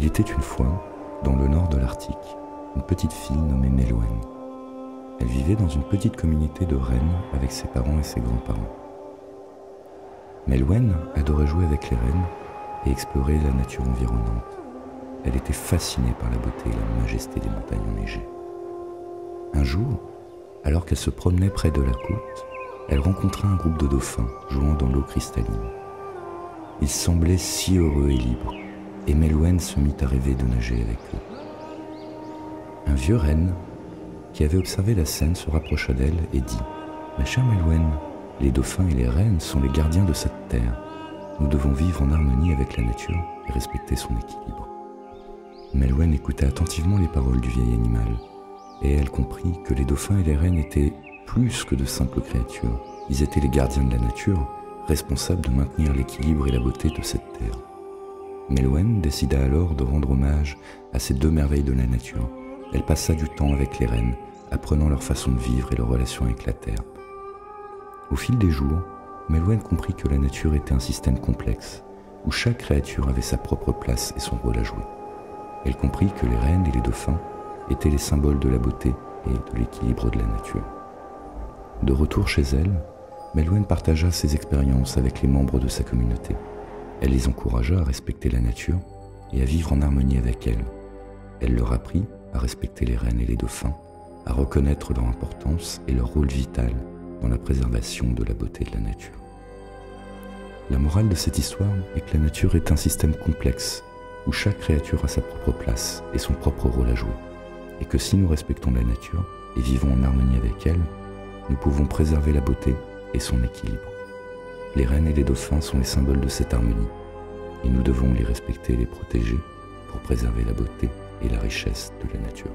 Il était une fois, dans le nord de l'Arctique, une petite fille nommée Meloen. Elle vivait dans une petite communauté de rennes avec ses parents et ses grands-parents. Meloen adorait jouer avec les rennes et explorer la nature environnante. Elle était fascinée par la beauté et la majesté des montagnes enneigées. Un jour, alors qu'elle se promenait près de la côte, elle rencontra un groupe de dauphins jouant dans l'eau cristalline. Ils semblaient si heureux et libres, et Meloen se mit à rêver de nager avec eux. Un vieux renne, qui avait observé la scène, se rapprocha d'elle et dit « Ma chère Meloen, les dauphins et les rennes sont les gardiens de cette terre. Nous devons vivre en harmonie avec la nature et respecter son équilibre. » Meloen écouta attentivement les paroles du vieil animal, et elle comprit que les dauphins et les rennes étaient plus que de simples créatures. Ils étaient les gardiens de la nature, responsables de maintenir l'équilibre et la beauté de cette terre. Meloen décida alors de rendre hommage à ces deux merveilles de la nature. Elle passa du temps avec les rennes, apprenant leur façon de vivre et leur relation avec la terre. Au fil des jours, Meloen comprit que la nature était un système complexe, où chaque créature avait sa propre place et son rôle à jouer. Elle comprit que les rennes et les dauphins étaient les symboles de la beauté et de l'équilibre de la nature. De retour chez elle, Meloen partagea ses expériences avec les membres de sa communauté. Elle les encouragea à respecter la nature et à vivre en harmonie avec elle. Elle leur apprit à respecter les rennes et les dauphins, à reconnaître leur importance et leur rôle vital dans la préservation de la beauté de la nature. La morale de cette histoire est que la nature est un système complexe où chaque créature a sa propre place et son propre rôle à jouer, et que si nous respectons la nature et vivons en harmonie avec elle, nous pouvons préserver la beauté et son équilibre. Les rennes et les dauphins sont les symboles de cette harmonie, et nous devons les respecter et les protéger pour préserver la beauté et la richesse de la nature.